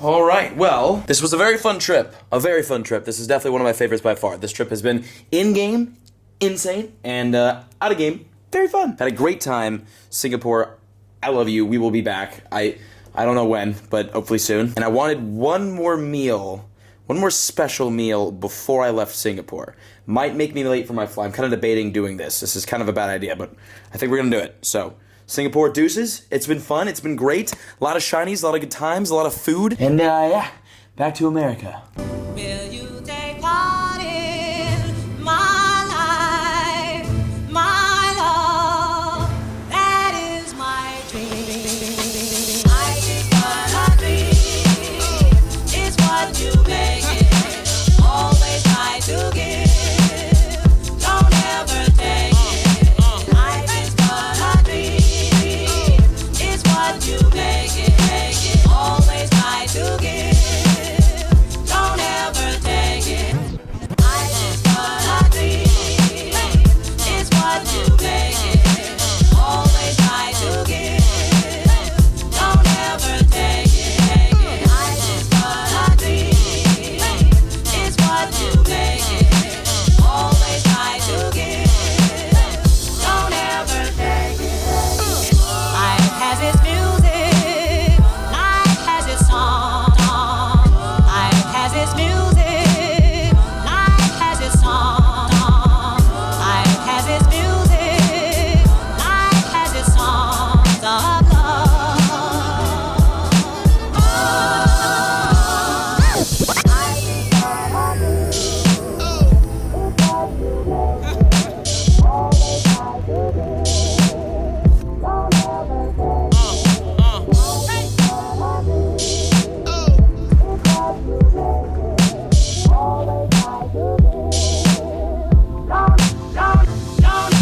Alright, well, this was a very fun trip. A very fun trip. This is definitely one of my favorites by far. This trip has been in-game, insane, and out-of-game, very fun. Had a great time. Singapore, I love you. We will be back. I don't know when, but hopefully soon. And I wanted one more special meal before I left Singapore. Might make me late for my flight. I'm kind of debating doing this. This is kind of a bad idea, but I think we're gonna do it. So, Singapore deuces. It's been fun. It's been great. A lot of shinies, a lot of good times, a lot of food. And yeah, back to America. Will you take part in my life, my love? That is my dream. I is what I dream. It's what you make it. Always try to give. Don't ever take it. Life is what I dream. It's what you make it. Always try to give. Don't ever take it. Life is what I dream. It's what you make it. Always try to give. Don't ever take it. Life is what I dream. It's what you make it. Always try to give. Don't ever take it. Life has its music. Life has its song. Life has its music. Life has its song. Life has its music. Life has its songs of love.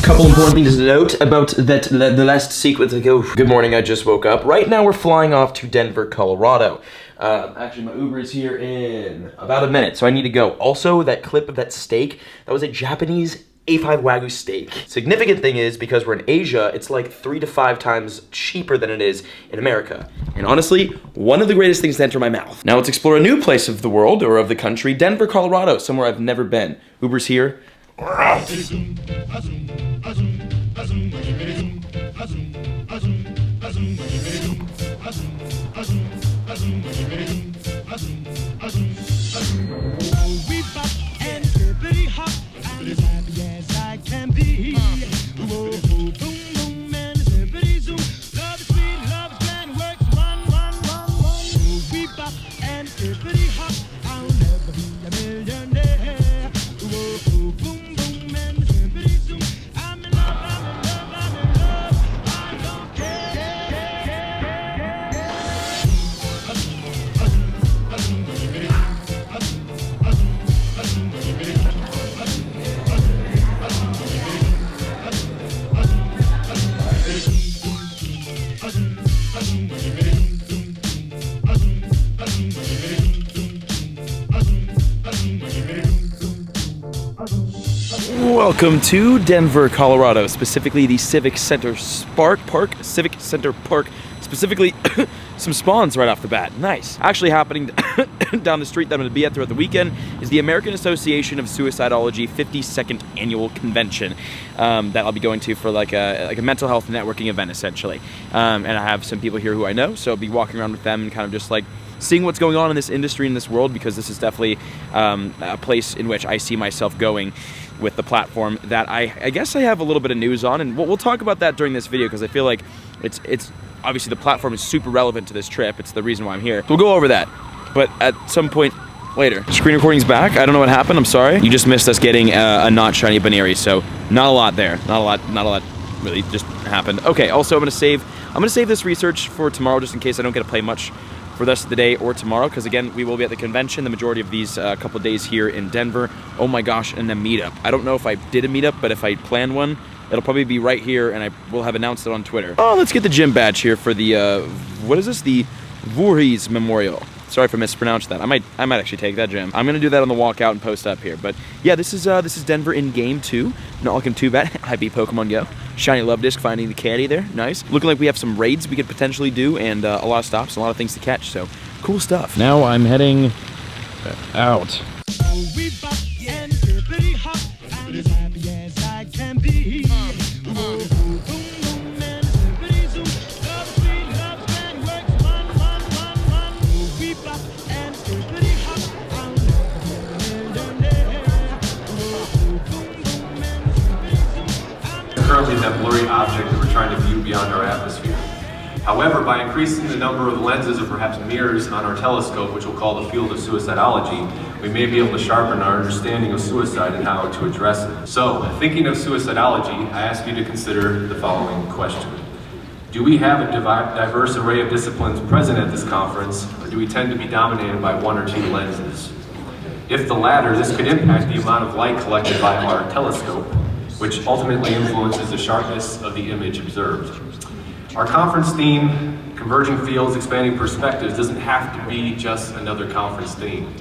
Couple important things to note about the last sequence. Good morning, I just woke up. Right now we're flying off to Denver, Colorado. Actually, my Uber is here in about a minute, so I need to go. Also, that clip of that steak, that was a Japanese A5 Wagyu steak. Significant thing is, because we're in Asia, it's like 3 to 5 times cheaper than it is in America. And honestly, one of the greatest things to enter my mouth. Now let's explore a new place of the world, or of the country, Denver, Colorado, somewhere I've never been. Uber's here. Welcome to Denver, Colorado, specifically the Civic Center Park, specifically some spawns right off the bat. Nice. Actually happening down the street that I'm going to be at throughout the weekend is the American Association of Suicidology 52nd Annual Convention that I'll be going to for like a mental health networking event, essentially. And I have some people here who I know, so I'll be walking around with them and kind of just like seeing what's going on in this industry, in this world, because this is definitely a place in which I see myself going with the platform that I guess I have a little bit of news on, and we'll talk about that during this video, because I feel like it's obviously the platform is super relevant to this trip. It's the reason why I'm here. So we'll go over that, but at some point later. Screen recording's back. I don't know what happened. I'm sorry. You just missed us getting a not shiny Baneri, so not a lot there. Not a lot really just happened. Okay, also I'm gonna save this research for tomorrow, just in case I don't get to play much for the rest of the day or tomorrow, because again, we will be at the convention the majority of these couple days here in Denver. Oh my gosh, and a meetup. I don't know if I did a meetup, but if I plan one, it'll probably be right here, and I will have announced it on Twitter. Oh, let's get the gym badge here for the, what is this? The Voorhees Memorial. Sorry if I mispronounced that. I might actually take that gym. I'm gonna do that on the walkout and post up here. But yeah, this is Denver in game 2. Not looking too bad. I beat Pokemon GO. Shiny Love Disc, finding the candy there. Nice. Looking like we have some raids we could potentially do, and a lot of stops, and a lot of things to catch. So Cool stuff. Now I'm heading out. Currently that blurry object that we're trying to view beyond our atmosphere. However, by increasing the number of lenses or perhaps mirrors on our telescope, which we'll call the field of suicidology, we may be able to sharpen our understanding of suicide and how to address it. So, thinking of suicidology, I ask you to consider the following question. Do we have a diverse array of disciplines present at this conference, or do we tend to be dominated by one or two lenses? If the latter, this could impact the amount of light collected by our telescope, which ultimately influences the sharpness of the image observed. Our conference theme, Converging Fields, Expanding Perspectives, doesn't have to be just another conference theme.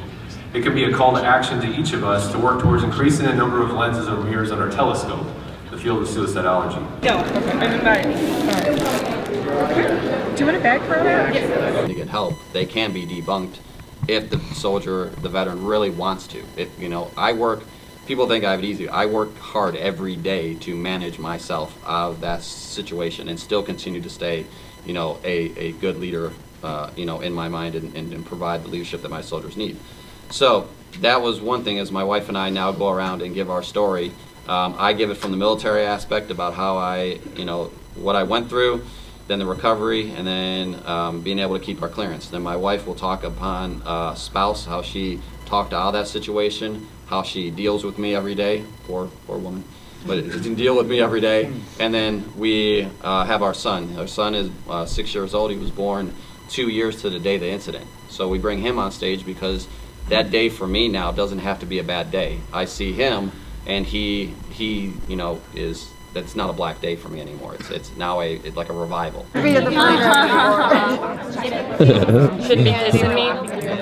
It can be a call to action to each of us to work towards increasing the number of lenses or mirrors on our telescope, the field of suicidology. No, I'm in bag. Okay. Do you want a bag for that? Yes. To get help, they can be debunked if the soldier, the veteran, really wants to. If, you know, people think I have it easy. I work hard every day to manage myself out of that situation and still continue to stay, you know, a good leader, you know, in my mind and provide the leadership that my soldiers need. So that was one thing. As my wife and I now go around and give our story, I give it from the military aspect about how you know, what I went through, then the recovery, and then being able to keep our clearance. Then my wife will talk upon spouse, how she talked out of that situation, how she deals with me every day, poor woman, but it can deal with me every day. And then we have our son. Our son is 6 years old. He was born 2 years to the day of the incident. So we bring him on stage because that day for me now doesn't have to be a bad day. I see him, and he you know, that's not a black day for me anymore. It's now like a revival. Shouldn't be kissing me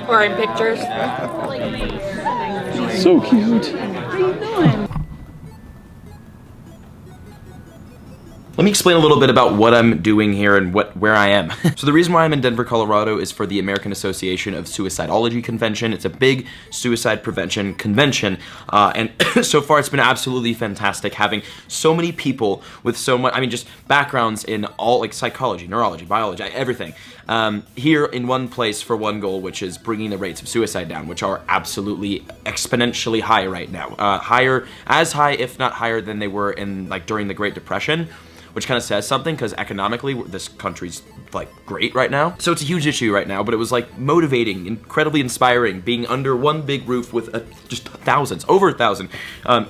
or in pictures. So cute. Let me explain a little bit about what I'm doing here and where I am. So the reason why I'm in Denver, Colorado is for the American Association of Suicidology convention. It's a big suicide prevention convention, and so far it's been absolutely fantastic having so many people with so much, I mean, just backgrounds in all, like, psychology, neurology, biology, everything, here in one place for one goal, which is bringing the rates of suicide down, which are absolutely exponentially high right now. As high, if not higher than they were in, like, during the Great Depression, which kind of says something because economically this country's like great right now. So it's a huge issue right now, but it was like motivating, incredibly inspiring, being under one big roof with just thousands, over 1,000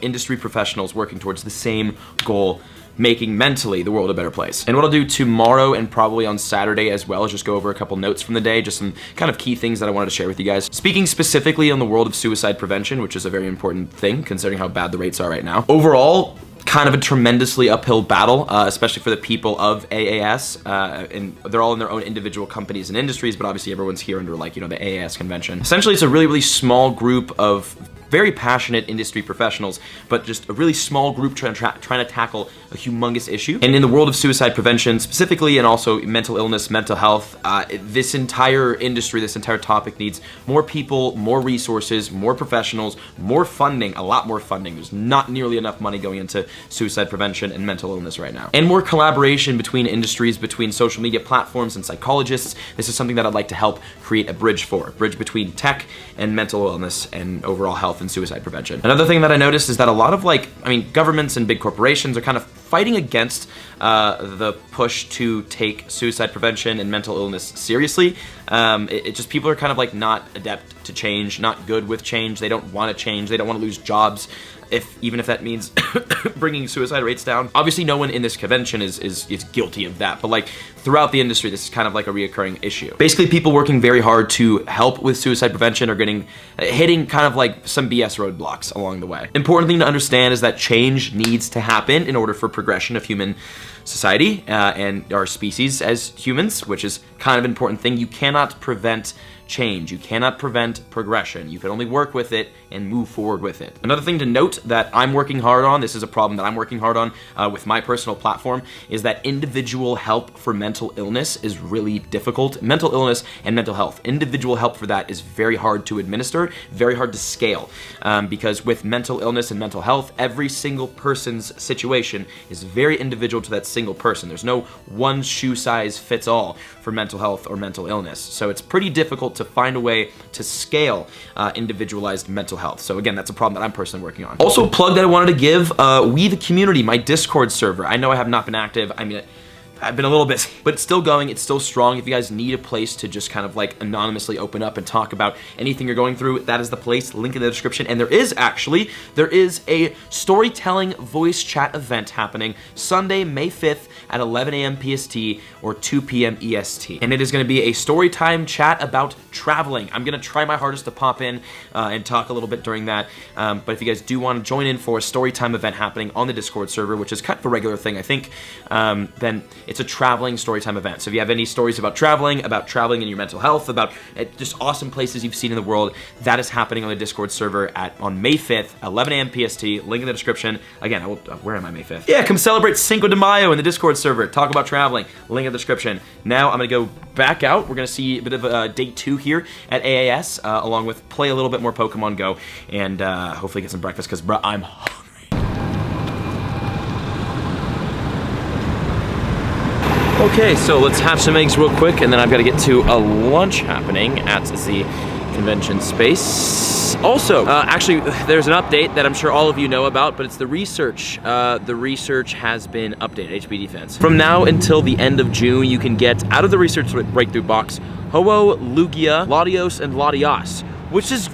industry professionals working towards the same goal, making mentally the world a better place. And what I'll do tomorrow and probably on Saturday as well is just go over a couple notes from the day, just some kind of key things that I wanted to share with you guys. Speaking specifically on the world of suicide prevention, which is a very important thing considering how bad the rates are right now. Overall, kind of a tremendously uphill battle, especially for the people of AAS, and they're all in their own individual companies and industries, but obviously everyone's here under, like, you know, the AAS convention. Essentially, it's a really, really small group of very passionate industry professionals, but just a really small group trying to tackle a humongous issue. And in the world of suicide prevention specifically, and also mental illness, mental health, this entire industry, this entire topic needs more people, more resources, more professionals, more funding, a lot more funding. There's not nearly enough money going into suicide prevention and mental illness right now. And more collaboration between industries, between social media platforms and psychologists. This is something that I'd like to help create a bridge for, a bridge between tech and mental illness and overall health and suicide prevention. Another thing that I noticed is that a lot of, like, I mean, governments and big corporations are kind of fighting against the push to take suicide prevention and mental illness seriously. It just, people are kind of like not adept to change, not good with change. They don't want to change. They don't want to lose jobs, even if that means bringing suicide rates down. Obviously, no one in this convention is guilty of that, but like throughout the industry, this is kind of like a reoccurring issue. Basically, people working very hard to help with suicide prevention are hitting kind of like some BS roadblocks along the way. Important thing to understand is that change needs to happen in order for progression of human society and our species as humans, which is kind of important thing. You cannot prevent change. You cannot prevent progression. You can only work with it and move forward with it. Another thing to note that I'm working hard on, this is a problem that I'm working hard on with my personal platform, is that individual help for mental illness is really difficult. Mental illness and mental health. Individual help for that is very hard to administer, very hard to scale, because with mental illness and mental health, every single person's situation is very individual to that single person. There's no one shoe size fits all for mental health or mental illness. So it's pretty difficult to find a way to scale individualized mental health. So again, that's a problem that I'm personally working on. Also, a plug that I wanted to give, We the Community, my Discord server. I know I have not been active. I mean, I've been a little busy, but it's still going, it's still strong. If you guys need a place to just kind of like anonymously open up and talk about anything you're going through, that is the place, link in the description. And there is a storytelling voice chat event happening Sunday, May 5th at 11 a.m. PST or 2 p.m. EST. And it is gonna be a story time chat about traveling. I'm gonna try my hardest to pop in and talk a little bit during that. But if you guys do wanna join in for a story time event happening on the Discord server, which is kind of a regular thing, I think, then it's a traveling storytime event. So if you have any stories about traveling in your mental health, about just awesome places you've seen in the world, that is happening on the Discord server on May 5th, 11 a.m. PST, link in the description. Again, where am I, May 5th? Yeah, come celebrate Cinco de Mayo in the Discord server, talk about traveling, link in the description. Now I'm gonna go back out. We're gonna see a bit of day 2 here at AAS, along with play a little bit more Pokemon Go, and hopefully get some breakfast, because bro, I'm hungry. Okay, so let's have some eggs real quick, and then I've got to get to a lunch happening at the convention space. Also, actually, there's an update that I'm sure all of you know about, but it's the research. The research has been updated, HB Defense. From now until the end of June, you can get, out of the research breakthrough box, Ho-Oh, Lugia, Latios, and Latias, which is,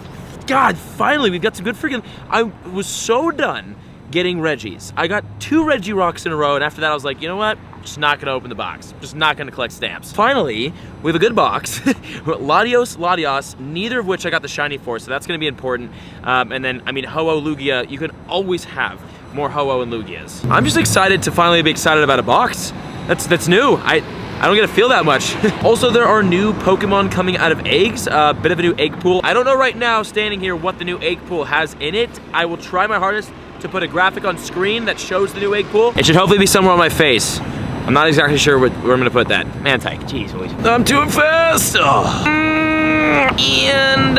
God, finally, we've got some good freaking, I was so done getting Reggies. I got 2 Reggie-Rocks in a row, and after that I was like, you know what? Just not gonna open the box. Just not gonna collect stamps. Finally, we have a good box. Latios, Latias, neither of which I got the shiny for, so that's gonna be important. And then, I mean, Ho-Oh, Lugia, you can always have more Ho-Oh and Lugias. I'm just excited to finally be excited about a box. That's new. I don't get to feel that much. Also, there are new Pokemon coming out of eggs, a bit of a new egg pool. I don't know right now, standing here, what the new egg pool has in it. I will try my hardest to put a graphic on screen that shows the new egg pool. It should hopefully be somewhere on my face. I'm not exactly sure where I'm gonna put that. Man, Tyke, jeez, I'm too fast. Oh. And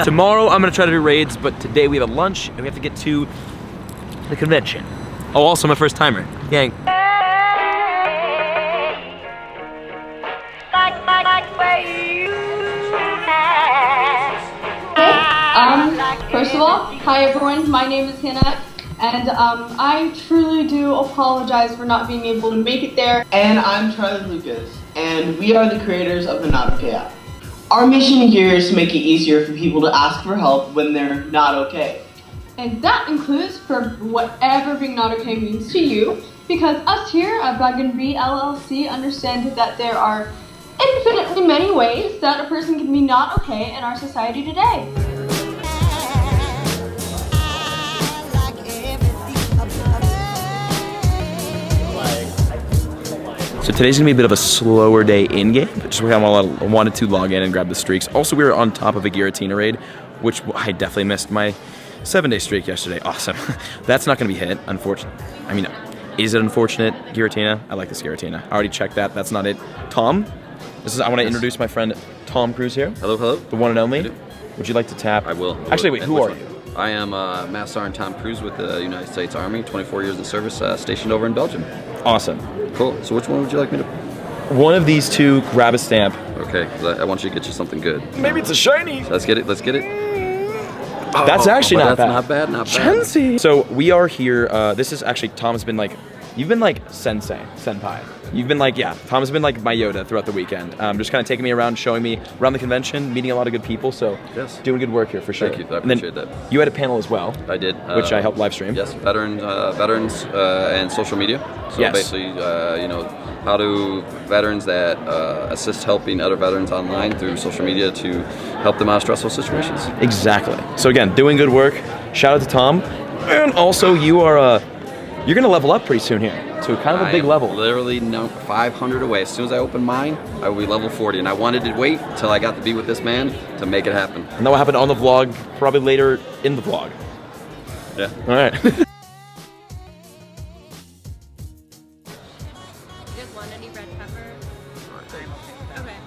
tomorrow I'm gonna try to do raids, but today we have a lunch and we have to get to the convention. Oh, also my first timer. Gang. First of all, hi everyone, my name is Hannah, and I truly do apologize for not being able to make it there. And I'm Charlie Lucas, and we are the creators of the Not Okay app. Our mission here is to make it easier for people to ask for help when they're not okay. And that includes for whatever being not okay means to you, because us here at Bug & Bee LLC understand that there are infinitely many ways that a person can be not okay in our society today. So today's gonna be a bit of a slower day in-game, just because I wanted to log in and grab the streaks. Also, we were on top of a Giratina raid, which I definitely missed my 7-day streak yesterday. Awesome. That's not gonna be hit, unfortunately. I mean, is it unfortunate, Giratina? I like this Giratina. I already checked that, that's not it. Tom, I wanna introduce my friend Tom Cruise here. Hello, hello. The one and only. Would you like to tap? I will. Actually, wait, who are you? I am Master Sergeant Tom Cruise with the United States Army, 24 years in service, stationed over in Belgium. Awesome. Cool. So which one would you like me to? One of these two, grab a stamp. Okay, I want you to get you something good. Maybe it's a shiny. So let's get it, let's get it. That's actually not bad. Not bad, not bad. Chansey. So we are here, this is actually, Tom's been like, you've been like senpai. You've been like, yeah, Tom's been like my Yoda throughout the weekend. Just kind of taking me around, showing me around the convention, meeting a lot of good people, so yes, doing good work here for sure. Thank you, I appreciate that. You had a panel as well. I did. Which I helped live stream. Yes, veterans and social media. So yes, basically, you know, how do veterans that assist helping other veterans online through social media to help them out of stressful situations. Exactly. So again, doing good work. Shout out to Tom. And also you are, you're gonna level up pretty soon here. to kind of a big level. Literally 500 away. As soon as I open mine, I will be level 40. And I wanted to wait until I got to be with this man to make it happen. And that will happen on the vlog, probably later in the vlog. Yeah. All right. Just one, any red pepper? Okay,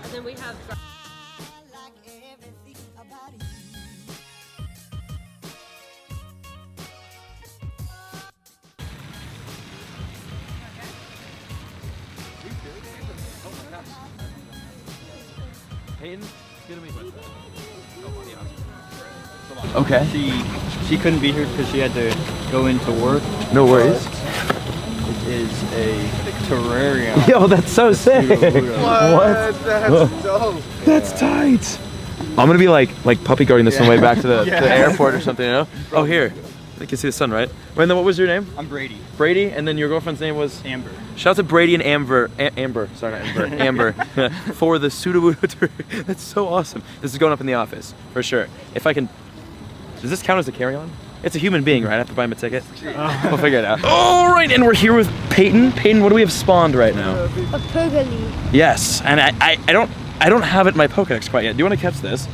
and then we have... Okay. She couldn't be here because she had to go into work. No worries. It is a terrarium. Yo, that's so sick. What? That's dope. That's tight. I'm gonna be like puppy guarding this on the way back to the airport or something, you know? Oh, here. You can see the sun, right? Wait, and then what was your name? I'm Brady. Brady, and then your girlfriend's name was? Amber. Shout out to Brady and Amber. Amber, sorry, not Amber. Amber. For the Suicidology. That's so awesome. This is going up in the office, for sure. If I can... Does this count as a carry-on? It's a human being, right? I have to buy him a ticket. We'll figure it out. All right, and we're here with Peyton. Peyton, what do we have spawned right now? A Pugly. Yes, and I don't have it in my Pokédex quite yet. Do you want to catch this?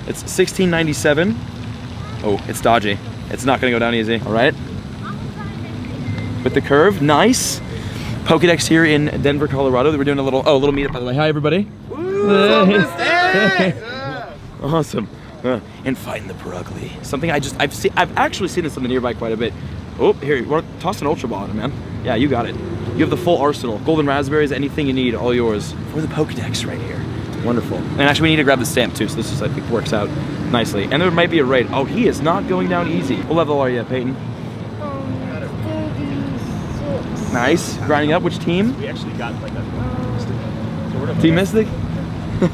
It's 1697. Oh, it's dodgy. It's not gonna go down easy. All right. With the curve, nice. Pokédex here in Denver, Colorado. We're doing a little meetup, by the way. Hi, everybody. Awesome. And find the Pugly. Something I've actually seen this on the nearby quite a bit. Oh, here, you want to toss an Ultra Ball at it, man? Yeah, you got it. You have the full arsenal. Golden raspberries, anything you need, all yours. For the Pokédex right here. Wonderful. And actually, we need to grab the stamp too, so this is, I think, works out nicely. And there might be a raid. Oh, he is not going down easy. What level are you at, Peyton? 36. Nice. Grinding up. Which team? We actually got like a Team Mystic?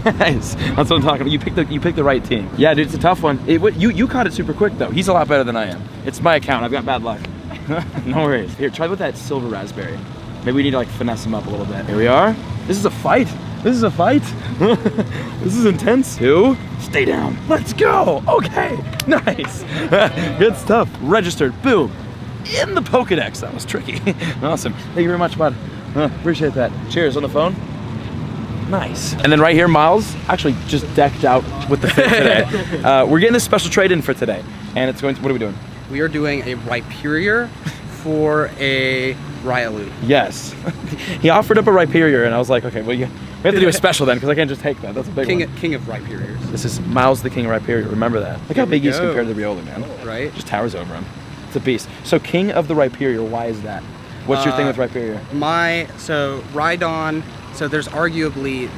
Nice. That's what I'm talking about. You picked the right team. Yeah, dude, it's a tough one. You caught it super quick though. He's a lot better than I am. It's my account. I've got bad luck. No worries. Here, try with that silver raspberry. Maybe we need to like finesse him up a little bit. Here we are. This is a fight. This is a fight. This is intense. 2. Stay down. Let's go. Okay. Nice. Good stuff. Registered. Boom. In the Pokédex. That was tricky. Awesome. Thank you very much, bud. Appreciate that. Cheers on the phone. Nice. And then right here, Miles, actually just decked out with the fit today. We're getting a special trade in for today. And it's going to, what are we doing? We are doing a Rhyperior for a Riolu. Yes. He offered up a Rhyperior and I was like, okay, well, we have to do a special then because I can't just take that. That's a big one. King of Rhyperiors. This is Miles the King of Rhyperior. Remember that. Look how big he is compared to the Riolu, man. Right. Just towers over him. It's a beast. So King of the Rhyperior, why is that? What's your thing with Rhyperior? So Rhydon, so there's arguably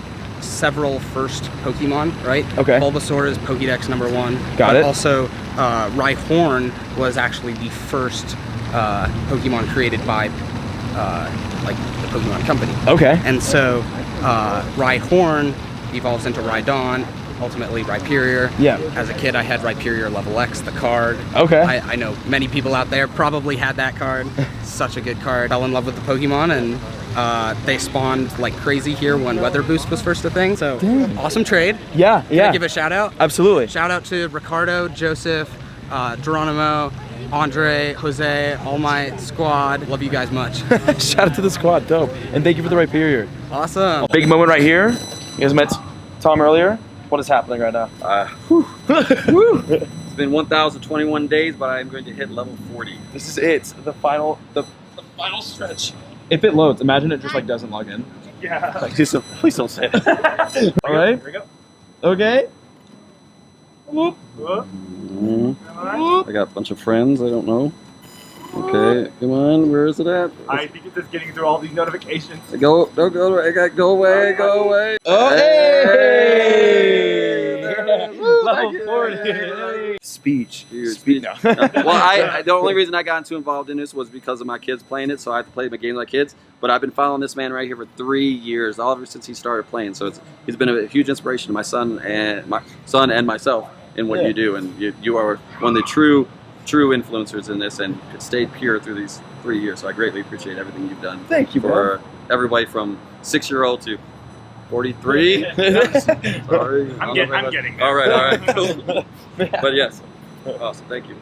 several first Pokemon, right? Okay. Bulbasaur is Pokédex number 1. Got it. Also, Rhyhorn was actually the first Pokemon created by like the Pokemon Company. Okay. And so Rhyhorn evolves into Rhydon, ultimately Rhyperior. Yeah. As a kid, I had Rhyperior level X, the card. Okay. I know many people out there probably had that card. Such a good card. Fell in love with the Pokemon and they spawned like crazy here when Weather Boost was first a thing. So awesome trade. Yeah, Can I give a shout out? Absolutely. Shout out to Ricardo, Joseph, Geronimo, Andre, Jose, all my squad. Love you guys much. Shout out to the squad, dope. And thank you for the Rhyperior. Awesome. Big moment right here. You guys met Tom earlier. What is happening right now? It's been 1,021 days, but I'm going to hit level 40. This is it. The final stretch. If it loads, imagine it just like doesn't log in. Yeah. Like, please don't say it. All right. Here we go. Okay. Whoop. I got a bunch of friends, I don't know. Okay, come on, where is it at? I think it's just getting through all these notifications. Go away. Oh, hey! Level 40. Speech. Speech. No. Well, the only reason I got too involved in this was because of my kids playing it, so I have to play my games with my kids. But I've been following this man right here for 3 years, all ever since he started playing. So he's been a huge inspiration to my son and myself in what you do, and you are one of the true influencers in this, and it stayed pure through these 3 years. So I greatly appreciate everything you've done. Thank you, for everybody from 6-year-old to 43. Sorry. I'm getting there. All right, cool. But yes, awesome. Thank you.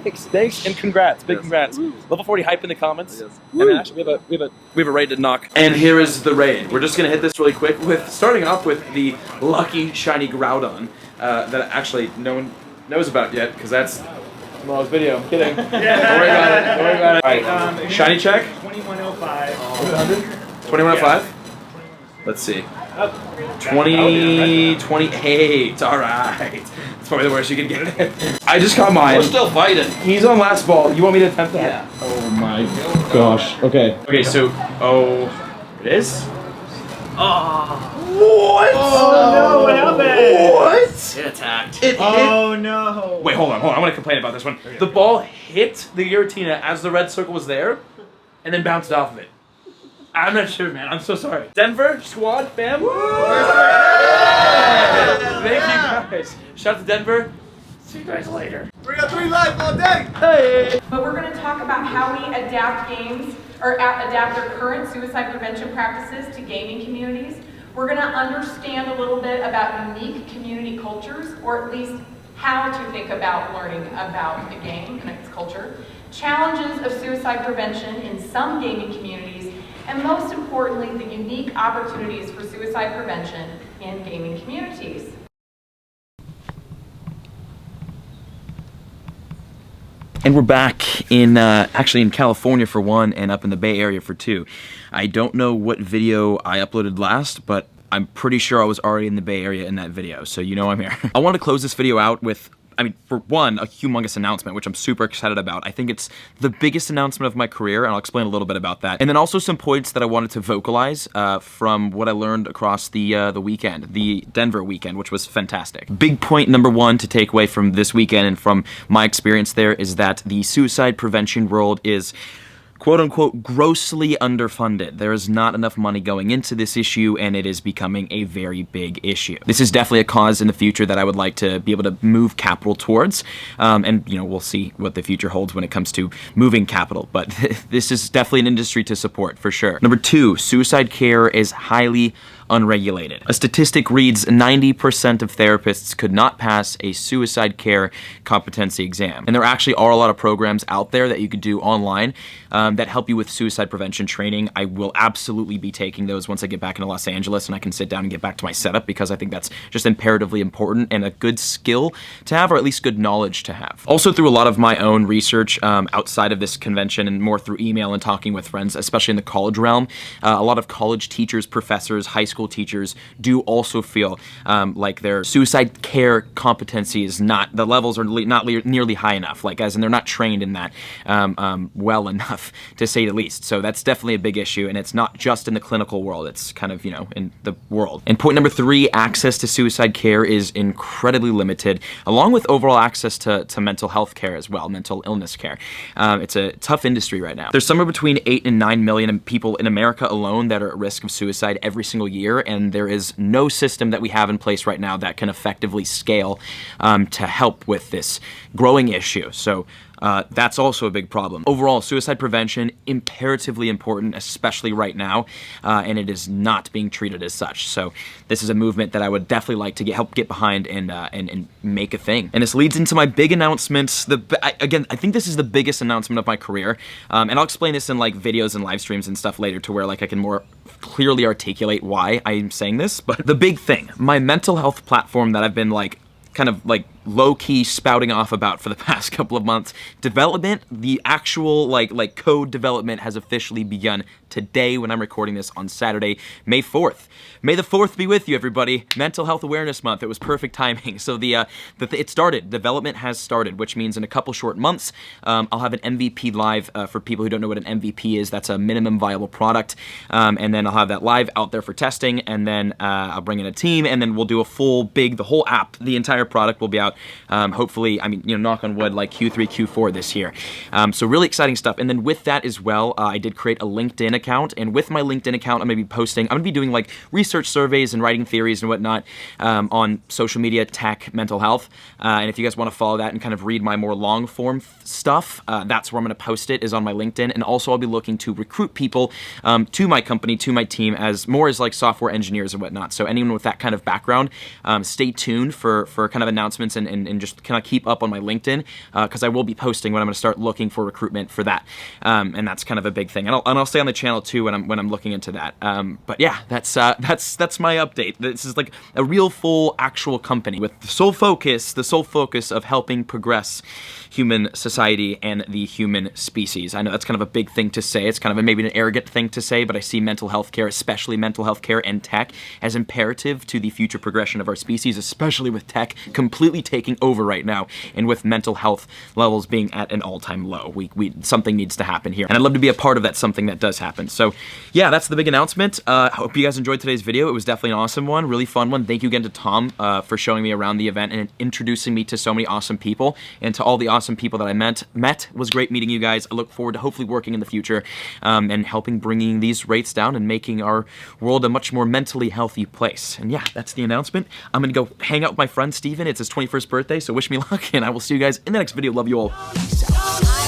Thanks, and congrats. Big congrats. Level 40 hype in the comments. And then actually we have a raid to knock. And here is the raid. We're just gonna hit this really quick with starting off with the lucky shiny Groudon that actually no one knows about yet because that's tomorrow's video. I'm kidding. Don't worry about it. Don't worry about it. All right, shiny check. 2105. 2105. Let's see. 28. All right. That's probably the worst you can get. I just got mine. We're still fighting. He's on last ball. You want me to attempt that? Yeah. Oh my gosh. Okay. Okay, so it is. Oh. What? Oh no! What happened? What? It attacked. Oh no! Wait, hold on. I want to complain about this one. The ball hit the Giratina as the red circle was there, and then bounced off of it. I'm not sure, man. I'm so sorry. Denver squad, fam. Thank you guys. Shout out to Denver. See you guys later. We got 3 lives all day. Hey. But we're going to talk about how we adapt games or adapt our current suicide prevention practices to gaming communities. We're going to understand a little bit about unique community cultures, or at least how to think about learning about the game and its culture, challenges of suicide prevention in some gaming communities, and most importantly, the unique opportunities for suicide prevention in gaming communities. And we're back in, actually in California for one, and up in the Bay Area for two. I don't know what video I uploaded last, but I'm pretty sure I was already in the Bay Area in that video, so you know I'm here. I want to close this video out with, I mean, for one, a humongous announcement, which I'm super excited about. I think it's the biggest announcement of my career, and I'll explain a little bit about that. And then also some points that I wanted to vocalize from what I learned across the weekend, the Denver weekend, which was fantastic. Big point number one to take away from this weekend and from my experience there is that the suicide prevention world is quote-unquote grossly underfunded. There is not enough money going into this issue, and it is becoming a very big issue. This is definitely a cause in the future that I would like to be able to move capital towards, and you know, we'll see what the future holds when it comes to moving capital, but this is definitely an industry to support for sure. Number two, suicide care is highly unregulated. A statistic reads 90% of therapists could not pass a suicide care competency exam. And there actually are a lot of programs out there that you could do online that help you with suicide prevention training. I will absolutely be taking those once I get back into Los Angeles and I can sit down and get back to my setup, because I think that's just imperatively important and a good skill to have, or at least good knowledge to have. Also, through a lot of my own research outside of this convention and more through email and talking with friends, especially in the college realm, a lot of college teachers, professors, high school teachers do also feel like their suicide care competency is not, the levels are not nearly high enough, like as in they're not trained in that well enough, to say the least. So that's definitely a big issue, and it's not just in the clinical world, it's kind of, you know, in the world. And point number three, access to suicide care is incredibly limited, along with overall access to mental health care as well, mental illness care. It's a tough industry right now. There's somewhere between 8 and 9 million people in America alone that are at risk of suicide every single year, and there is no system that we have in place right now that can effectively scale to help with this growing issue. So that's also a big problem. Overall, suicide prevention, imperatively important, especially right now, and it is not being treated as such. So this is a movement that I would definitely like to help get behind and make a thing. And this leads into my big announcements. Again, I think this is the biggest announcement of my career, and I'll explain this in like videos and live streams and stuff later, to where like I can more clearly articulate why I'm saying this. But the big thing, my mental health platform that I've been like kind of like low-key spouting off about for the past couple of months, development, the actual like code development has officially begun today when I'm recording this on Saturday, May 4th. May the 4th be with you, everybody. Mental Health Awareness Month. It was perfect timing. So it started. Development has started, which means in a couple short months, I'll have an MVP live. For people who don't know what an MVP is, that's a minimum viable product. And then I'll have that live out there for testing, and then I'll bring in a team, and then we'll do a full the whole app, the entire product will be out. Hopefully, I mean, you know, knock on wood, like Q3, Q4 this year. So really exciting stuff. And then with that as well, I did create a LinkedIn account, and with my LinkedIn account, I'm gonna be posting, I'm gonna be doing like research surveys and writing theories and whatnot on social media, tech, mental health. And if you guys wanna follow that and kind of read my more long form stuff, that's where I'm gonna post it, is on my LinkedIn. And also I'll be looking to recruit people to my company, to my team, as like software engineers and whatnot. So anyone with that kind of background, stay tuned for kind of announcements and just kind of keep up on my LinkedIn, because I will be posting when I'm going to start looking for recruitment for that, and that's kind of a big thing. And I'll stay on the channel too when I'm looking into that. But yeah, that's my update. This is like a real full actual company with the sole focus of helping progress human society and the human species. I know that's kind of a big thing to say. It's kind of maybe an arrogant thing to say, but I see mental health care, especially mental health care and tech, as imperative to the future progression of our species, especially with tech completely taking over right now and with mental health levels being at an all-time low. Something needs to happen here, and I'd love to be a part of that, something that does happen. So yeah, that's the big announcement. I hope you guys enjoyed today's video. It was definitely an awesome one, really fun one. Thank you again to Tom for showing me around the event and introducing me to so many awesome people, and to all the awesome people that I met. It was great meeting you guys. I look forward to hopefully working in the future and helping bringing these rates down and making our world a much more mentally healthy place. And yeah, that's the announcement. I'm gonna go hang out with my friend Steven. It's his 21st birthday, so wish me luck, and I will see you guys in the next video. Love you all. Peace out.